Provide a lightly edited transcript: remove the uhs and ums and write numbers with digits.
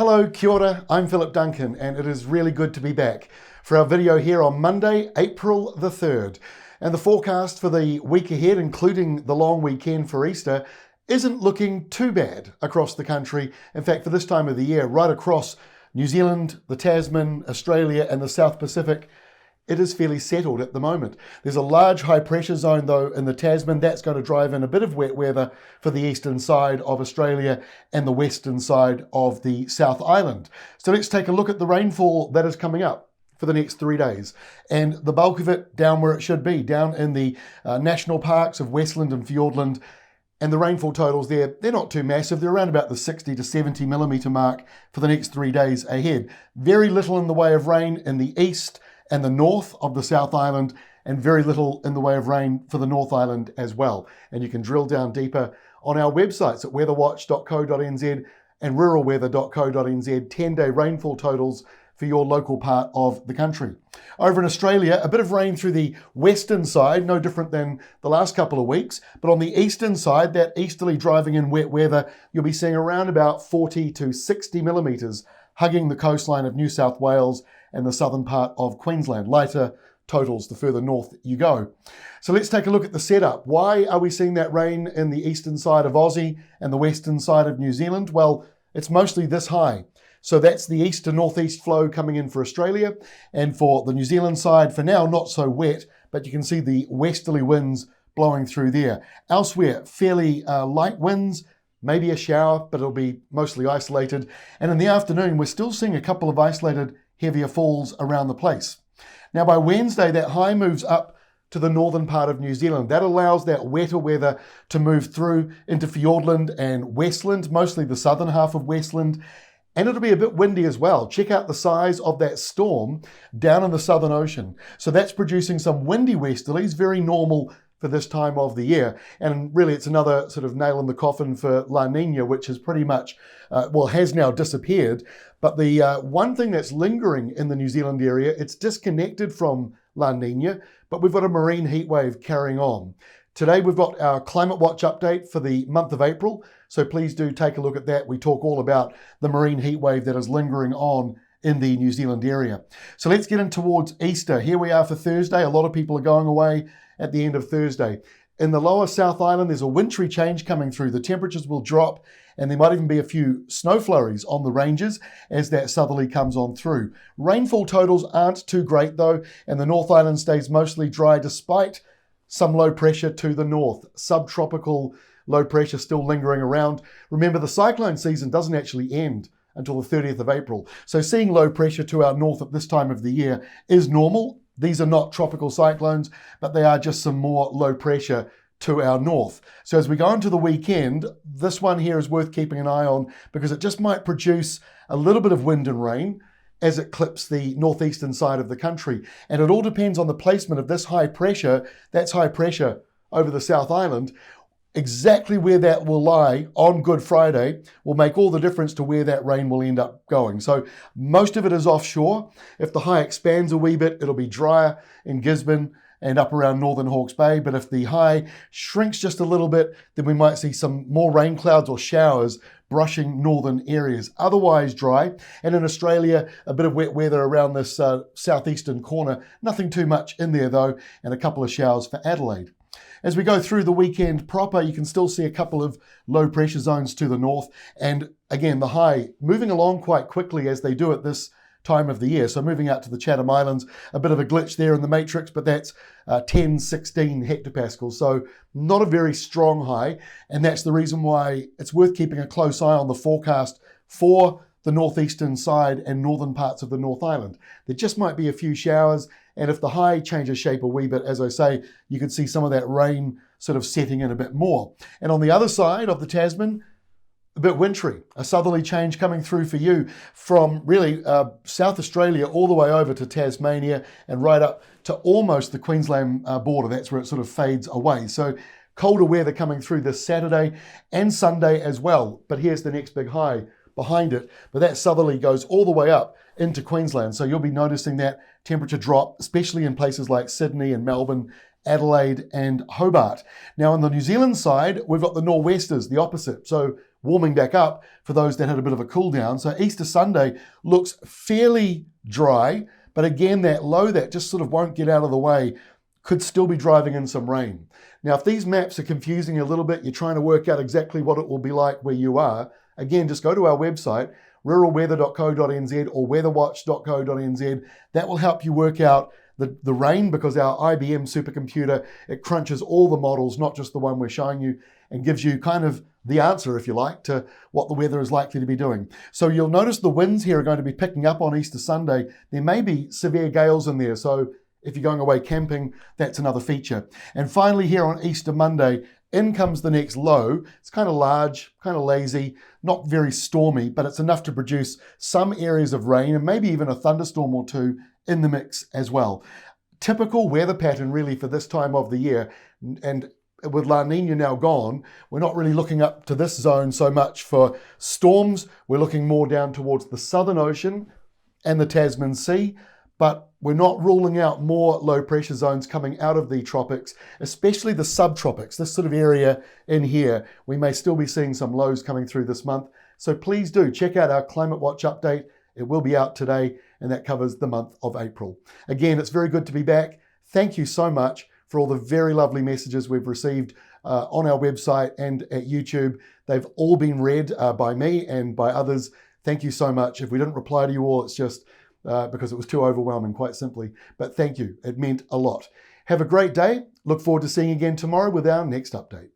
Hello, kia ora, I'm Philip Duncan, and it is really good to be back for our video here on Monday, April the 3rd. And the forecast for the week ahead, including the long weekend for Easter, isn't looking too bad across the country. In fact, for this time of the year, right across New Zealand, the Tasman, Australia, and the South Pacific, it is fairly settled at the moment. There's a large high pressure zone though in the Tasman. That's going to drive in a bit of wet weather for the eastern side of Australia and the western side of the South Island. So let's take a look at the rainfall that is coming up for the next 3 days. And the bulk of it down where it should be, down in the national parks of Westland and Fiordland. And the rainfall totals there, they're not too massive. They're around about the 60 to 70 millimetre mark for the next 3 days ahead. Very little in the way of rain in the east and the north of the South Island, and very little in the way of rain for the North Island as well. And you can drill down deeper on our websites at weatherwatch.co.nz and ruralweather.co.nz, 10-day rainfall totals for your local part of the country. Over in Australia, a bit of rain through the western side, no different than the last couple of weeks, but on the eastern side, that easterly driving in wet weather, you'll be seeing around about 40 to 60 millimetres hugging the coastline of New South Wales and the southern part of Queensland. Lighter totals the further north you go. So let's take a look at the setup. Why are we seeing that rain in the eastern side of Aussie and the western side of New Zealand? Well, it's mostly this high. So that's the east to northeast flow coming in for Australia. And for the New Zealand side, for now, not so wet, but you can see the westerly winds blowing through there. Elsewhere, fairly light winds, maybe a shower, but it'll be mostly isolated. And in the afternoon, we're still seeing a couple of isolated heavier falls around the place. Now by Wednesday, that high moves up to the northern part of New Zealand. That allows that wetter weather to move through into Fiordland and Westland, mostly the southern half of Westland. And it'll be a bit windy as well. Check out the size of that storm down in the Southern Ocean. So that's producing some windy westerlies, very normal for this time of the year. And really it's another sort of nail in the coffin for La Nina, which is pretty much, has now disappeared. But the one thing that's lingering in the New Zealand area, it's disconnected from La Nina, but we've got a marine heat wave carrying on. Today we've got our climate watch update for the month of April. So please do take a look at that. We talk all about the marine heat wave that is lingering on in the New Zealand area. So let's get in towards Easter. Here we are for Thursday. A lot of people are going away at the end of Thursday. In the lower South Island, there's a wintry change coming through. The temperatures will drop and there might even be a few snow flurries on the ranges as that southerly comes on through. Rainfall totals aren't too great though, and the North Island stays mostly dry despite some low pressure to the north. Subtropical low pressure still lingering around. Remember, the cyclone season doesn't actually end until the 30th of April. So seeing low pressure to our north at this time of the year is normal. These are not tropical cyclones, but they are just some more low pressure to our north. So as we go into the weekend, this one here is worth keeping an eye on because it just might produce a little bit of wind and rain as it clips the northeastern side of the country. And it all depends on the placement of this high pressure. That's high pressure over the South Island. Exactly where that will lie on Good Friday will make all the difference to where that rain will end up going. So most of it is offshore. If the high expands a wee bit, it'll be drier in Gisborne and up around northern Hawke's Bay. But if the high shrinks just a little bit, then we might see some more rain clouds or showers brushing northern areas. Otherwise dry. And in Australia, a bit of wet weather around this southeastern corner. Nothing too much in there though, and a couple of showers for Adelaide. As we go through the weekend proper, you can still see a couple of low pressure zones to the north. And again, the high moving along quite quickly as they do at this time of the year. So moving out to the Chatham Islands, a bit of a glitch there in the matrix, but that's 10, 16 hectopascals. So not a very strong high. And that's the reason why it's worth keeping a close eye on the forecast for the northeastern side and northern parts of the North Island. There just might be a few showers. And if the high changes shape a wee bit, as I say, you could see some of that rain sort of setting in a bit more. And on the other side of the Tasman, a bit wintry, a southerly change coming through for you from really South Australia all the way over to Tasmania and right up to almost the Queensland border. That's where it sort of fades away. So colder weather coming through this Saturday and Sunday as well. But here's the next big high behind it. But that southerly goes all the way up into Queensland. So you'll be noticing that temperature drop, especially in places like Sydney and Melbourne, Adelaide and Hobart. Now on the New Zealand side, we've got the nor'westers, the opposite. So warming back up for those that had a bit of a cool down. So Easter Sunday looks fairly dry, but again, that low that just sort of won't get out of the way could still be driving in some rain. Now, if these maps are confusing you a little bit, you're trying to work out exactly what it will be like where you are, again, just go to our website, ruralweather.co.nz or weatherwatch.co.nz. That will help you work out the rain, because our IBM supercomputer, it crunches all the models, not just the one we're showing you, and gives you kind of the answer, if you like, to what the weather is likely to be doing. So you'll notice the winds here are going to be picking up on Easter Sunday. There may be severe gales in there, so if you're going away camping, that's another feature. And finally here on Easter Monday, in comes the next low. It's kind of large, kind of lazy, not very stormy, but it's enough to produce some areas of rain and maybe even a thunderstorm or two in the mix as well. Typical weather pattern really for this time of the year. And with La Nina now gone, we're not really looking up to this zone so much for storms. We're looking more down towards the Southern Ocean and the Tasman Sea. But we're not ruling out more low pressure zones coming out of the tropics, especially the subtropics, this sort of area in here. We may still be seeing some lows coming through this month. So please do check out our Climate Watch update. It will be out today, and that covers the month of April. Again, it's very good to be back. Thank you so much for all the very lovely messages we've received on our website and at YouTube. They've all been read by me and by others. Thank you so much. If we didn't reply to you all, it's just because it was too overwhelming, quite simply. But thank you. It meant a lot. Have a great day. Look forward to seeing you again tomorrow with our next update.